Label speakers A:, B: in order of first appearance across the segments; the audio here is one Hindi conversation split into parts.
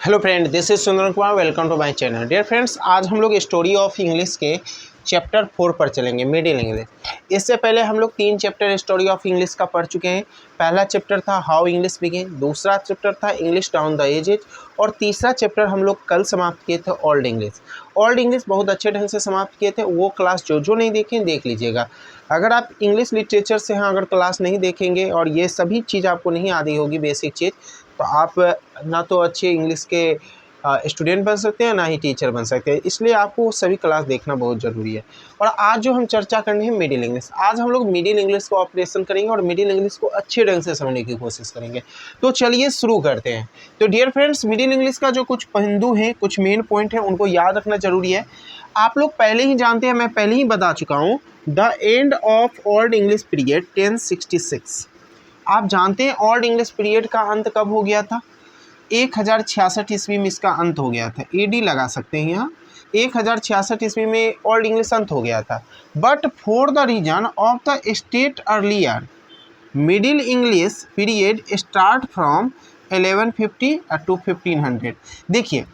A: Hello friend, this is Sundar Kumar. Welcome to my channel. Dear friends, आज हम लोग स्टोरी ऑफ इंग्लिश के चैप्टर 4 पर चलेंगे, मिडिल इंग्लिश। इससे पहले हम लोग 3 चैप्टर स्टोरी ऑफ इंग्लिश का पढ़ चुके हैं। पहला चैप्टर था हाउ इंग्लिश बिगिन, दूसरा चैप्टर था इंग्लिश डाउन द एजेज, और तीसरा चैप्टर हम लोग कल समाप्त किए थे ओल्ड इंग्लिश। ओल्ड इंग्लिश बहुत अच्छे ढंग से समाप्त किए थे। वो क्लास जो नहीं देखें देख लीजिएगा। अगर आप इंग्लिश लिटरेचर से हैं, अगर क्लास नहीं देखेंगे और ये सभी चीज़ आपको नहीं आती होगी बेसिक चीज़, तो आप ना तो अच्छे इंग्लिश के स्टूडेंट बन सकते हैं, ना ही टीचर बन सकते हैं। इसलिए आपको सभी क्लास देखना बहुत ज़रूरी है। और आज जो हम चर्चा करनी है मिडिल इंग्लिश, आज हम लोग मिडिल इंग्लिश को ऑपरेशन करेंगे और मिडिल इंग्लिश को अच्छे ढंग से समझने की कोशिश करेंगे। तो चलिए शुरू करते हैं। तो डियर फ्रेंड्स, मिडिल इंग्लिश का जो कुछ पहलू हैं, कुछ मेन पॉइंट हैं, उनको याद रखना जरूरी है। आप लोग पहले ही जानते हैं, मैं पहले ही बता चुका हूँ, the end of old English period 1066। आप जानते हैं ओल्ड इंग्लिश पीरियड का अंत कब हो गया था? 1066 ईस्वी में इसका अंत हो गया था। एडी लगा सकते हैं यहाँ। 1066 ईस्वी में ओल्ड इंग्लिश अंत हो गया था। But for the reason of the state earlier, middle English period start from 1150 to 1500। देखिए,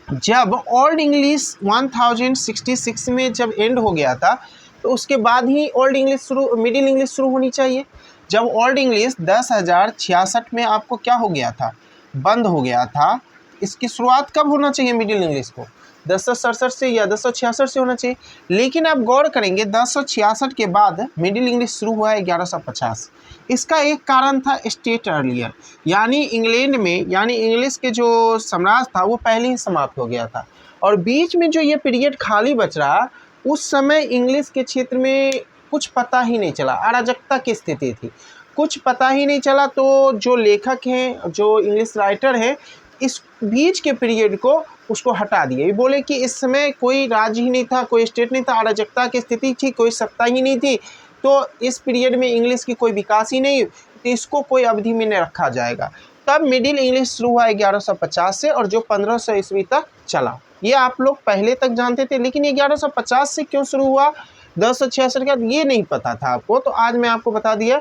A: जब ओल्ड इंग्लिश 1066 में जब एंड हो गया था, तो उसके बाद ही ओल्ड इंग्लिश शुरू, मिडिल इंग्लिश शुरू होनी चाहिए। जब ओल्ड इंग्लिश 10,066 में आपको क्या हो गया था? बंद हो गया था। इसकी शुरुआत कब होना चाहिए मिडिल इंग्लिश को? 1067 से या 1066 से होना चाहिए। लेकिन आप गौर करेंगे 1066 के बाद मिडिल इंग्लिश शुरू हुआ है 1150। इसका एक कारण था स्टेट अर्लियर, यानी इंग्लैंड में, यानी इंग्लिश के जो साम्राज्य था वो पहले ही समाप्त हो गया था। और बीच में जो ये पीरियड खाली बच रहा, उस समय इंग्लिश के क्षेत्र में कुछ पता ही नहीं चला, अराजकता की स्थिति थी, कुछ पता ही नहीं चला। तो जो लेखक हैं, जो इंग्लिश राइटर हैं, इस बीच के पीरियड को उसको हटा दिए। बोले कि इस समय कोई राज्य ही नहीं था, कोई स्टेट नहीं था, अराजकता की स्थिति थी, कोई सत्ता ही नहीं थी, तो इस पीरियड में इंग्लिश की कोई विकास ही नहीं, तो इसको कोई अवधि में नहीं रखा जाएगा। तब मिडिल इंग्लिश शुरू हुआ 1150 से, और जो 1500 ईस्वी तक चला। ये आप लोग पहले तक जानते थे, लेकिन ये 1150 से क्यों शुरू हुआ, 1066 का, ये नहीं पता था आपको। तो आज मैं आपको बता दिया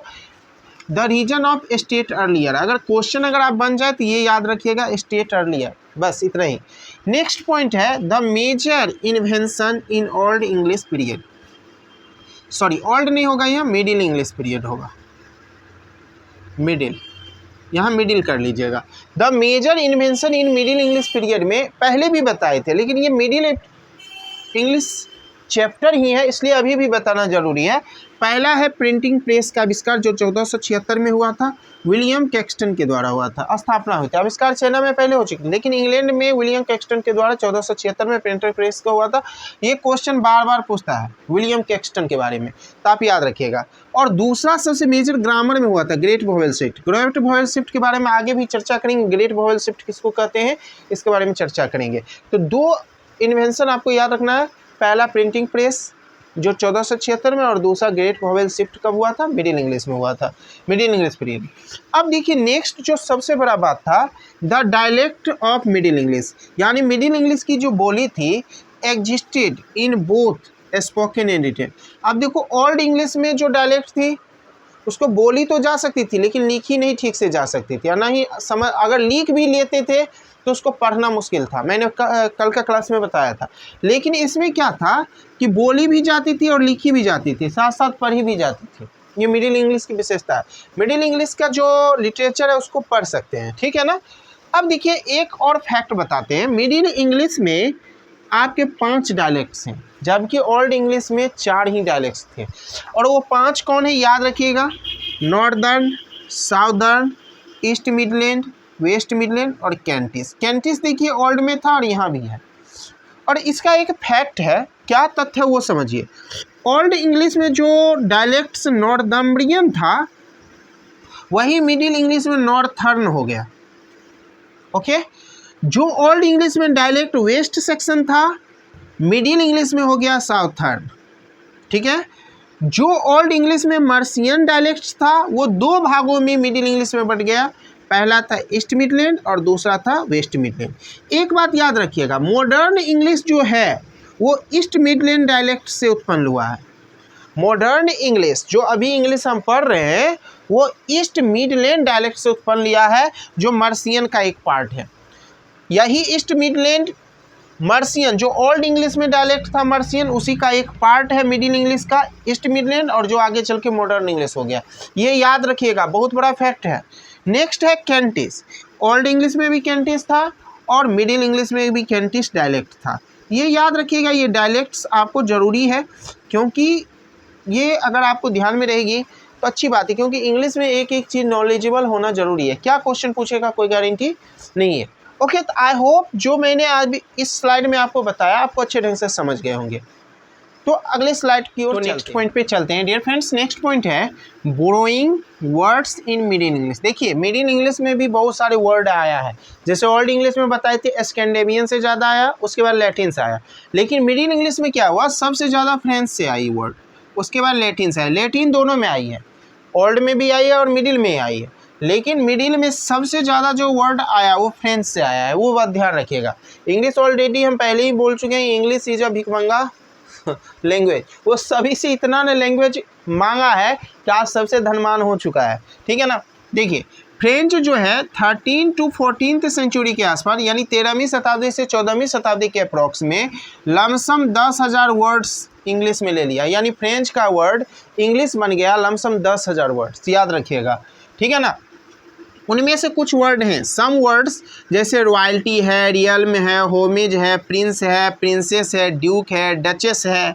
A: the reason of state earlier. अगर क्वेश्चन अगर आप बन जाए तो ये याद रखिएगा, स्टेट अर्लियर, बस इतना ही। नेक्स्ट पॉइंट है the major invention in old English period. Sorry, old नहीं होगा, यहाँ मिडिल इंग्लिश पीरियड होगा। मिडिल, यहाँ मिडिल कर लीजिएगा। The major invention in middle English period में पहले भी बताए थे, लेकिन ये मिडिल इंग्लिश चैप्टर ही है, इसलिए अभी भी बताना जरूरी है। पहला है प्रिंटिंग प्रेस का आविष्कार, जो 1476 में हुआ था, विलियम कैक्सटन के द्वारा हुआ था। स्थापना हुई थी, आविष्कार चाइना में पहले हो चुकी, लेकिन इंग्लैंड में विलियम कैक्सटन के द्वारा 1476 में प्रिंटर प्रेस का हुआ था। ये क्वेश्चन बार बार पूछता है विलियम कैक्सटन के बारे में, तो आप याद रखिएगा। और दूसरा सबसे मेजर ग्रामर में हुआ था great vowel shift. Great vowel shift के बारे में आगे भी चर्चा करेंगे। ग्रेट वोवेल शिफ्ट किसको कहते हैं, इसके बारे में चर्चा करेंगे। तो 2 इन्वेंशन आपको याद रखना है, पहला प्रिंटिंग प्रेस जो 1476 में, और दूसरा ग्रेट वोवेल शिफ्ट कब हुआ था? मिडिल इंग्लिश में हुआ था, मिडिल इंग्लिश पीरियड। अब देखिए, नेक्स्ट जो सबसे बड़ा बात था, the dialect of middle English, यानी मिडिल इंग्लिश की जो बोली थी, existed in both spoken and written. अब देखो, ओल्ड इंग्लिश में जो डायलेक्ट थी, उसको बोली तो जा सकती थी, लेकिन लिखी नहीं ठीक से जा सकती थी, ना ही समझ, अगर लिख भी लेते थे तो उसको पढ़ना मुश्किल था। मैंने कल का क्लास में बताया था। लेकिन इसमें क्या था कि बोली भी जाती थी और लिखी भी जाती थी, साथ साथ पढ़ी भी जाती थी। ये मिडिल इंग्लिश की विशेषता है। मिडिल इंग्लिश का जो लिटरेचर है उसको पढ़ सकते हैं, ठीक है ना। अब देखिए, एक और फैक्ट बताते हैं। मिडिल इंग्लिश में आपके 5 डायलेक्ट्स हैं, जबकि ओल्ड इंग्लिश में 4 ही डायलेक्ट्स थे। और वो 5 कौन है, याद रखिएगा? Northern, southern, east Midland, West Midland और कैंटिस। कैंटिस देखिए ओल्ड में था और यहाँ भी है। और इसका एक फैक्ट है, क्या तथ्य है वो समझिए। ओल्ड इंग्लिश में जो डायलेक्ट्स नॉर्थम्ब्रियन था, वही मिडिल इंग्लिश में नॉर्थर्न हो गया। ओके, जो ओल्ड इंग्लिश में डायलेक्ट वेस्ट सेक्शन था, मिडिल इंग्लिश में हो गया साउथर्न, ठीक है। जो ओल्ड इंग्लिश में मर्सियन डायलेक्ट था, वो 2 भागों में मिडिल इंग्लिश में बट गया। पहला था ईस्ट मिडलैंड और दूसरा था वेस्ट मिडलैंड। एक बात याद रखिएगा, मॉडर्न इंग्लिश जो है वो ईस्ट मिडलैंड डायलेक्ट से उत्पन्न हुआ है। मॉडर्न इंग्लिश जो अभी इंग्लिश हम पढ़ रहे हैं, वो ईस्ट मिडलैंड डायलेक्ट से उत्पन्न लिया है, जो मर्सियन का एक पार्ट है। यही ईस्ट मिडलैंड मर्सियन, जो ओल्ड इंग्लिश में डायलेक्ट था मर्सियन, उसी का एक पार्ट है मिडिल इंग्लिश का ईस्ट मिडलैंड, और जो आगे चल के मॉडर्न इंग्लिश हो गया। ये याद रखिएगा, बहुत बड़ा फैक्ट है। नेक्स्ट है कैंटिस। ओल्ड इंग्लिश में भी कैंटिस था और मिडिल इंग्लिश में भी कैंटिस डायलेक्ट था। ये याद रखिएगा, ये डायलेक्ट्स आपको ज़रूरी है, क्योंकि ये अगर आपको ध्यान में रहेगी तो अच्छी बात है, क्योंकि इंग्लिश में एक एक चीज़ नॉलेजेबल होना ज़रूरी है। क्या क्वेश्चन पूछेगा कोई गारंटी नहीं है। ओके, तो आई होप जो मैंने आज इस स्लाइड में आपको बताया आपको अच्छे ढंग से समझ गए होंगे। तो अगले स्लाइड की ओर नेक्स्ट पॉइंट पे चलते हैं डियर फ्रेंड्स। नेक्स्ट पॉइंट है borrowing words in middle English. देखिए मिडिल इंग्लिश में भी बहुत सारे वर्ड आया है, जैसे ओल्ड इंग्लिश में बताए थे स्कैंडिनेवियन से ज़्यादा आया, उसके बाद लैटिन से आया, लेकिन मिडिल इंग्लिश में क्या हुआ, सबसे ज़्यादा फ्रेंच से आई वर्ड, उसके बाद लैटिन से आई। लैटिन दोनों में आई है, ओल्ड में भी आई है और मिडिल में आई है, लेकिन मिडिल में सबसे ज़्यादा जो वर्ड आया वो फ्रेंच से आया है, वो बात ध्यान रखिएगा। इंग्लिश ऑलरेडी हम पहले ही बोल चुके हैं, इंग्लिश इज अ भिखमंगा लैंग्वेज, वो सभी से इतना ने लैंग्वेज मांगा है कि आज सबसे धनवान हो चुका है, ठीक है ना। देखिए फ्रेंच जो है 13 to 14th सेंचुरी के आसपास, यानी 13वीं शताब्दी से 14वीं शताब्दी के अप्रॉक्स में लमसम 10,000 वर्ड्स इंग्लिश में ले लिया, यानी फ्रेंच का वर्ड इंग्लिश बन गया लमसम 10,000 वर्ड्स, याद रखिएगा, ठीक है ना। उनमें से कुछ वर्ड हैं, सम वर्ड्स जैसे रॉयल्टी है, रियल्म है, होमेज है, प्रिंस है, प्रिंसेस है, ड्यूक है, डचेस है,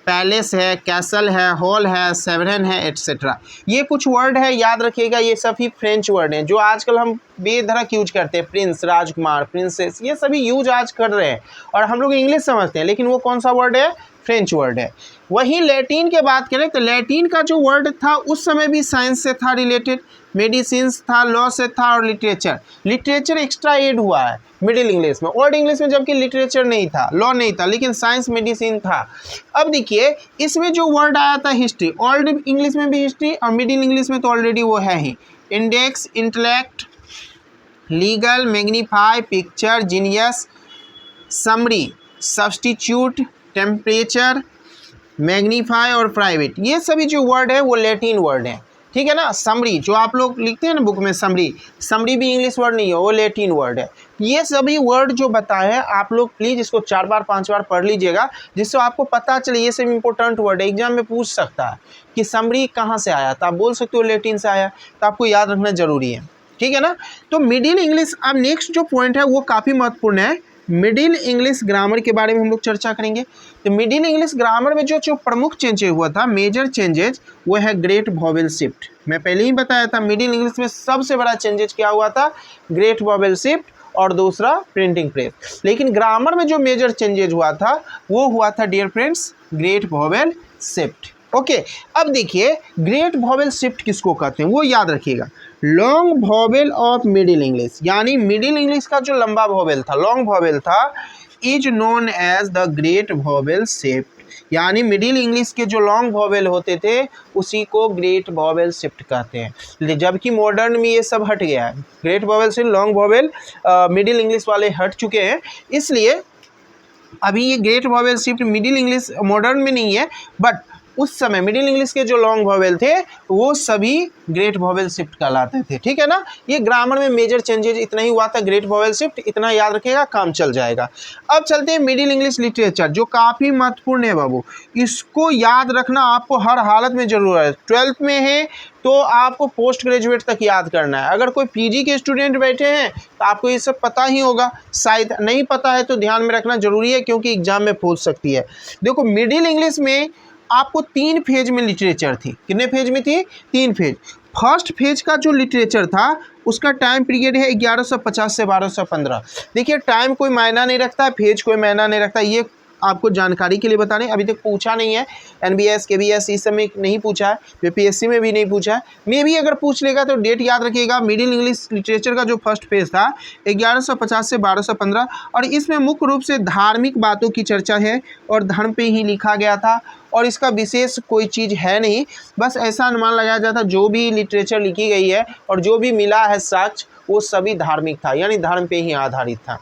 A: पैलेस है, कैसल है, हॉल है, सेवरन है, एट्सेट्रा। ये कुछ वर्ड है, याद रखिएगा, ये सभी फ्रेंच वर्ड हैं जो आजकल हम बेधड़क यूज करते हैं। प्रिंस, राजकुमार, प्रिंसेस, ये सभी यूज आज कर रहे हैं और हम लोग इंग्लिश समझते हैं, लेकिन वो कौन सा वर्ड है, फ्रेंच वर्ड है। वहीं लैटिन के बात करें तो लैटिन का जो वर्ड था उस समय भी साइंस से था रिलेटेड, मेडिसिन था, लॉ से था, और लिटरेचर एक्स्ट्रा एड हुआ है मिडिल इंग्लिश में। ओल्ड इंग्लिश में जबकि लिटरेचर नहीं था, लॉ नहीं था, लेकिन साइंस मेडिसिन था। अब देखिए इसमें जो वर्ड आया था हिस्ट्री, ओल्ड इंग्लिश में भी हिस्ट्री और मिडिल इंग्लिश में तो ऑलरेडी वो है ही। Index, intellect, legal, magnify, picture, genius, summary, substitute, temperature, magnify और प्राइवेट, ये सभी जो वर्ड है वो लैटिन वर्ड है, ठीक है ना। समरी जो आप लोग लिखते हैं ना बुक में, समरी भी इंग्लिश वर्ड नहीं है, वो लैटिन वर्ड है। ये सभी वर्ड जो बताए हैं आप लोग प्लीज़ इसको 4 बार 5 बार पढ़ लीजिएगा, जिससे आपको पता चले ये सब इंपॉर्टेंट वर्ड है। एग्जाम में पूछ सकता है कि समरी कहाँ से आया, तो आप बोल सकते हो लैटिन से आया, तो आपको याद रखना जरूरी है, ठीक है ना। तो मिडिल इंग्लिश, अब नेक्स्ट जो पॉइंट है वो काफ़ी महत्वपूर्ण है, मिडिल इंग्लिश ग्रामर के बारे में हम लोग चर्चा करेंगे। तो मिडिल इंग्लिश ग्रामर में जो प्रमुख चेंजेज हुआ था, मेजर चेंजेज, वो है ग्रेट वॉवेल शिफ्ट। मैं पहले ही बताया था मिडिल इंग्लिश में सबसे बड़ा चेंजेज क्या हुआ था, ग्रेट वॉवेल शिफ्ट, और दूसरा प्रिंटिंग प्रेस। लेकिन ग्रामर में जो मेजर चेंजेज हुआ था वो हुआ था dear friends great vowel shift. Okay, अब देखिए ग्रेट वॉवेल शिफ्ट किसको कहते हैं वो याद रखिएगा। Long vowel of middle English, यानी मिडिल इंग्लिश का जो लंबा वॉवेल था, लॉन्ग वॉवेल था, is known as the great vowel shift. यानी मिडिल इंग्लिश के जो लॉन्ग वॉवेल होते थे उसी को ग्रेट वॉवेल शिफ्ट कहते हैं, जबकि मॉडर्न में ये सब हट गया है। ग्रेट वॉवेल से लॉन्ग वॉवेल मिडिल इंग्लिश वाले हट चुके हैं, इसलिए अभी ये great vowel shift middle English modern में नहीं है, बट उस समय मिडिल इंग्लिश के जो लॉन्ग वॉवेल थे वो सभी ग्रेट वॉवेल शिफ्ट कहलाते थे, ठीक है ना। ये ग्रामर में मेजर चेंजेज इतना ही हुआ था, ग्रेट वॉवेल शिफ्ट, इतना याद रखिएगा, काम चल जाएगा। अब चलते हैं मिडिल इंग्लिश लिटरेचर, जो काफ़ी महत्वपूर्ण है बाबू, इसको याद रखना आपको हर हालत में जरूर है। 12th में है तो आपको पोस्ट ग्रेजुएट तक याद करना है। अगर कोई पीजी के स्टूडेंट बैठे हैं तो आपको ये सब पता ही होगा, शायद नहीं पता है तो ध्यान में रखना जरूरी है, क्योंकि एग्जाम में पूछ सकती है। देखो मिडिल इंग्लिश में आपको 3 फेज में लिटरेचर थी। कितने फेज में थी? 3 फेज। फर्स्ट फेज का जो लिटरेचर था उसका टाइम पीरियड है 1150 से 1215। देखिए टाइम कोई मायना नहीं रखता, फेज कोई मायना नहीं रखता, ये आपको जानकारी के लिए बता रहे हैं। अभी तक पूछा नहीं है, एनबीएस केबीएस इस समय नहीं पूछा है, यूपीएससी में भी नहीं पूछा है, मे भी अगर पूछ लेगा तो डेट याद रखिएगा। मिडिल इंग्लिश लिटरेचर का जो फर्स्ट फेज था 1150 से 1215, और इसमें मुख्य रूप से धार्मिक बातों की चर्चा है और धर्म पे ही लिखा गया था, और इसका विशेष कोई चीज़ है नहीं, बस ऐसा अनुमान लगाया जाता जो भी लिटरेचर लिखी गई है और जो भी मिला है साक्ष्य वो सभी धार्मिक था, यानी धर्म पे ही आधारित था।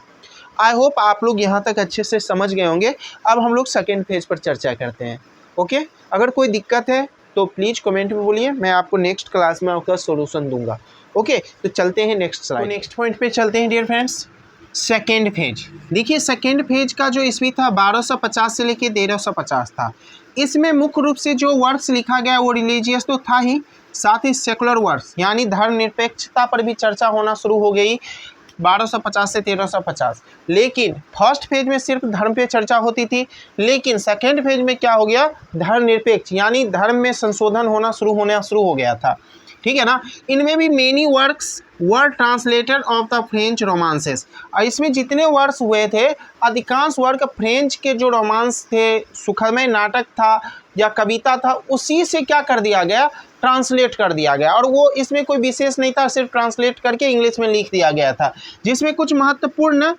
A: आई होप आप लोग यहाँ तक अच्छे से समझ गए होंगे। अब हम लोग सेकेंड फेज पर चर्चा करते हैं। ओके, अगर कोई दिक्कत है तो प्लीज़ कमेंट में बोलिए, मैं आपको नेक्स्ट क्लास में आपका सॉल्यूशन दूंगा। ओके, तो चलते हैं नेक्स्ट स्लाइड, नेक्स्ट पॉइंट पे चलते हैं डियर फ्रेंड्स। Second phase. देखिए सेकेंड फेज का जो ईस्वी था 1250 से लेके 1350 था। इसमें मुख्य रूप से जो वर्क्स लिखा गया वो रिलीजियस तो था ही, साथ ही सेकुलर वर्क्स यानी धर्मनिरपेक्षता पर भी चर्चा होना शुरू हो गई 1250 से 1350। लेकिन फर्स्ट फेज में सिर्फ धर्म पे चर्चा होती थी, लेकिन सेकेंड फेज में क्या हो गया, धर्मनिरपेक्ष यानी धर्म में संशोधन होना शुरू हो गया था। ठीक है ना। इनमें भी many works were translated of the French romances, और इसमें जितने वर्क्स हुए थे अधिकांश वर्क फ्रेंच के जो रोमांस थे, सुखमय नाटक था या कविता था, उसी से क्या कर दिया गया, ट्रांसलेट कर दिया गया। और वो इसमें कोई विशेष नहीं था, सिर्फ ट्रांसलेट करके इंग्लिश में लिख दिया गया था। जिसमें कुछ महत्वपूर्ण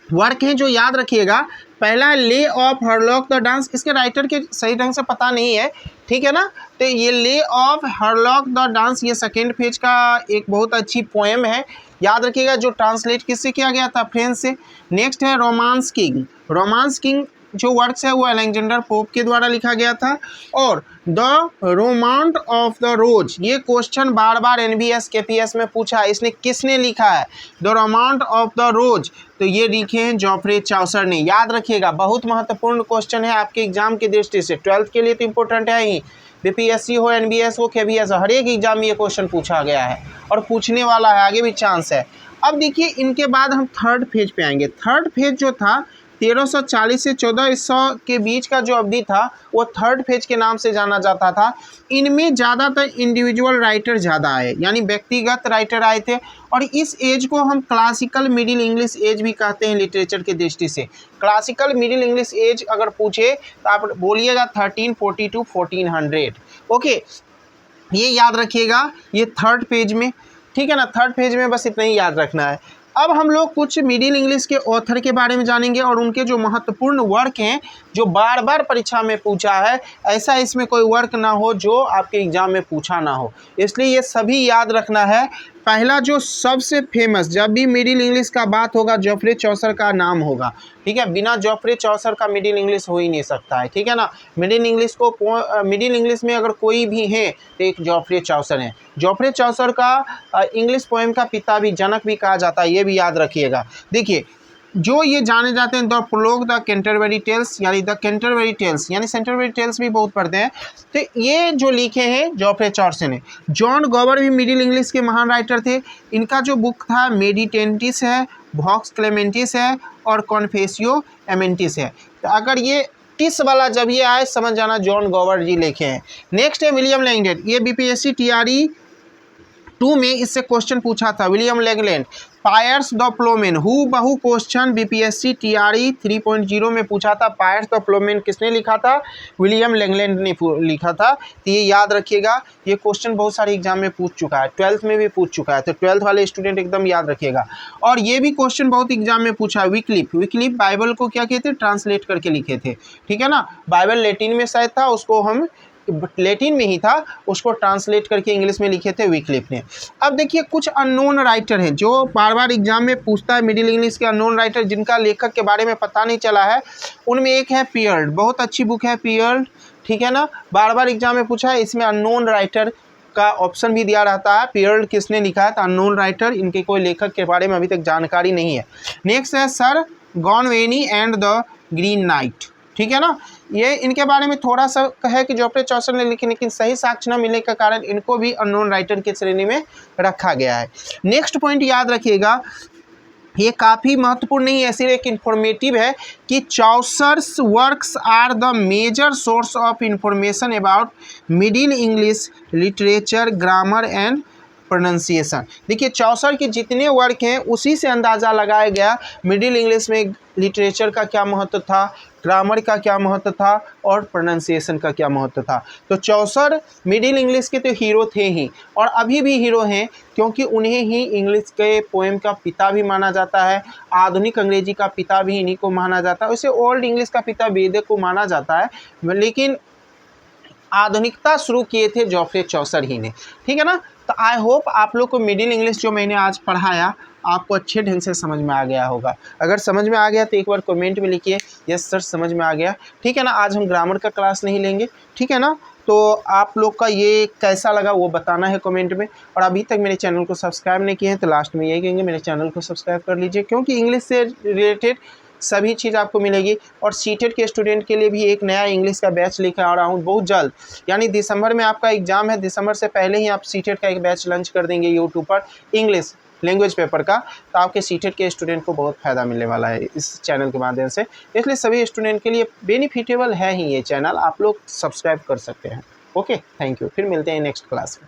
A: वर्क हैं जो याद रखिएगा। पहला lay off Hurlock the dance, इसके राइटर के सही ढंग से पता नहीं है, ठीक है ना। तो ये lay off Hurlock the dance ये सेकेंड पेज का एक बहुत अच्छी पोएम है, याद रखिएगा, जो ट्रांसलेट किससे किया गया था, फ्रेंच से। नेक्स्ट है रोमांस किंग। रोमांस किंग जो वर्क्स है वो अलेक्जेंडर पोप के द्वारा लिखा गया था। और द रोमांट ऑफ द रोज, ये क्वेश्चन बार बार NBS KPS में पूछा है, इसने किसने लिखा है, द रोमांट ऑफ द रोज, तो ये लिखे हैं जॉफ्रे चौसर ने। याद रखिएगा, बहुत महत्वपूर्ण क्वेश्चन है आपके एग्जाम की दृष्टि से, 12th के लिए तो इंपॉर्टेंट है ही, BPSC हो, NBS हो, KBS हो, हर एक एग्जाम में ये क्वेश्चन पूछा गया है और पूछने वाला है, आगे भी चांस है। अब देखिए इनके बाद हम थर्ड फेज पे आएंगे। थर्ड फेज जो था 1340 से 1400 के बीच का जो अवधि था वो थर्ड फेज के नाम से जाना जाता था। इनमें ज़्यादातर इंडिविजुअल राइटर ज़्यादा आए, यानी व्यक्तिगत राइटर आए थे। और इस एज को हम क्लासिकल मिडिल इंग्लिश एज भी कहते हैं लिटरेचर की दृष्टि से। क्लासिकल मिडिल इंग्लिश एज अगर पूछे तो आप बोलिएगा 1340 टू 1400। ओके, ये याद रखिएगा, ये थर्ड पेज में, ठीक है ना। थर्ड पेज में बस इतना ही याद रखना है। अब हम लोग कुछ मिडिल इंग्लिश के ऑथर के बारे में जानेंगे और उनके जो महत्वपूर्ण वर्क हैं जो बार बार परीक्षा में पूछा है, ऐसा इसमें कोई वर्क ना हो जो आपके एग्जाम में पूछा ना हो, इसलिए ये सभी याद रखना है। पहला जो सबसे फेमस, जब भी मिडिल इंग्लिश का बात होगा जॉफ्रे चौसर का नाम होगा, ठीक है। बिना जॉफ्रे चौसर का मिडिल इंग्लिश हो ही नहीं सकता है, ठीक है ना। मिडिल इंग्लिश में अगर कोई भी है तो एक जॉफ्रे चौसर है। जॉफ्रे चौसर का इंग्लिश पोएम का पिता भी, जनक भी कहा जाता है, ये भी याद रखिएगा। देखिए जो ये जाने जाते हैं the prologue the Canterbury Tales, यानी द कैंटरबरी टेल्स, यानी सेंटरबरी टेल्स भी बहुत पढ़ते हैं, तो ये जो लिखे हैं जॉफ्रे चौसर ने। जॉन गॉबर भी मिडिल इंग्लिश के महान राइटर थे। इनका जो बुक था मेडिटेंटिस है, वॉक्स क्लेमेंटिस है और कॉन्फेसियो एमेंटिस है। तो अगर ये टिस वाला जब ये आए समझ जाना जॉन गॉबर जी लिखे हैं। नेक्स्ट है विलियम लैंगलैंड, ये BPSC TRE 2 में इससे क्वेश्चन पूछा था। William Langland Piers the Ploughman, हु बहु क्वेश्चन BPSC TRE 3.0 में पूछा था। पायर्स द प्लोमेन किसने लिखा था, विलियम लैंगलैंड ने लिखा था। तो ये याद रखिएगा, ये क्वेश्चन बहुत सारे एग्जाम में पूछ चुका है, 12th में भी पूछ चुका है, तो 12th वाले स्टूडेंट एकदम याद रखिएगा। और ये भी क्वेश्चन बहुत एग्जाम में पूछा है। विक्लिफ बाइबल को क्या कहते थे, ट्रांसलेट करके लिखे थे, ठीक है ना। बाइबल लैटिन में शायद था, उसको हम लैटिन में ही था, उसको ट्रांसलेट करके इंग्लिश में लिखे थे विक्लिफ ने। अब देखिए कुछ अननोन राइटर हैं जो बार बार एग्जाम में पूछता है, मिडिल इंग्लिश के अननोन राइटर जिनका लेखक के बारे में पता नहीं चला है। उनमें एक है पियर्ड, बहुत अच्छी बुक है पियर्ड, ठीक है ना, बार बार एग्जाम में पूछा है। इसमें अननोन राइटर का ऑप्शन भी दिया रहता है, पियर्ड किसने लिखा है, तो अननोन राइटर, इनके कोई लेखक के बारे में अभी तक जानकारी नहीं है। नेक्स्ट है sir Gawain and the green knight, ठीक है ना। ये इनके बारे में थोड़ा सा है कि जॉफ्रे चौसर ने लिखी, लेकिन सही साक्ष्य न मिलने के कारण इनको भी अननोन राइटर की श्रेणी में रखा गया है। नेक्स्ट पॉइंट याद रखिएगा, ये काफ़ी महत्वपूर्ण नहीं है, सिर्फ एक इन्फॉर्मेटिव है कि Chaucer's works are the major source of information about middle English literature, grammar and pronunciation. देखिए चौसर के जितने वर्क हैं उसी से अंदाज़ा लगाया गया मिडिल इंग्लिश में लिटरेचर का क्या महत्व था, ग्रामर का क्या महत्व था और प्रोनाउंसिएशन का क्या महत्व था। तो चौसर मिडिल इंग्लिश के तो हीरो थे ही और अभी भी हीरो हैं, क्योंकि उन्हें ही इंग्लिश के पोएम का पिता भी माना जाता है। आधुनिक अंग्रेजी का पिता भी इन्हीं को माना जाता है। वैसे ओल्ड इंग्लिश का पिता वेदे को माना जाता है, लेकिन आधुनिकता शुरू किए थे जॉफ्रे चौसर ही ने, ठीक है ना। तो आई होप आप लोग को मिडिल इंग्लिश जो मैंने आज पढ़ाया आपको अच्छे ढंग से समझ में आ गया होगा। अगर समझ में आ गया तो एक बार कमेंट में लिखिए यस सर समझ में आ गया, ठीक है ना। आज हम ग्रामर का क्लास नहीं लेंगे, ठीक है ना। तो आप लोग का ये कैसा लगा वो बताना है कमेंट में। और अभी तक मेरे चैनल को सब्सक्राइब नहीं किए हैं तो लास्ट में यही कहेंगे मेरे चैनल को सब्सक्राइब कर लीजिए, क्योंकि इंग्लिश से रिलेटेड सभी चीज़ आपको मिलेगी। और सीटेट के स्टूडेंट के लिए भी एक नया इंग्लिश का बैच लेकर आ रहा हूँ बहुत जल्द, यानी दिसंबर में आपका एग्ज़ाम है, दिसंबर से पहले ही आप सीटेट का एक बैच लॉन्च कर देंगे यूट्यूब पर इंग्लिश लैंग्वेज पेपर का। तो आपके सीटेट के स्टूडेंट को बहुत फ़ायदा मिलने वाला है इस चैनल के माध्यम से, इसलिए सभी स्टूडेंट के लिए बेनिफिटेबल है ही ये चैनल, आप लोग सब्सक्राइब कर सकते हैं। ओके, थैंक यू, फिर मिलते हैं नेक्स्ट क्लास में।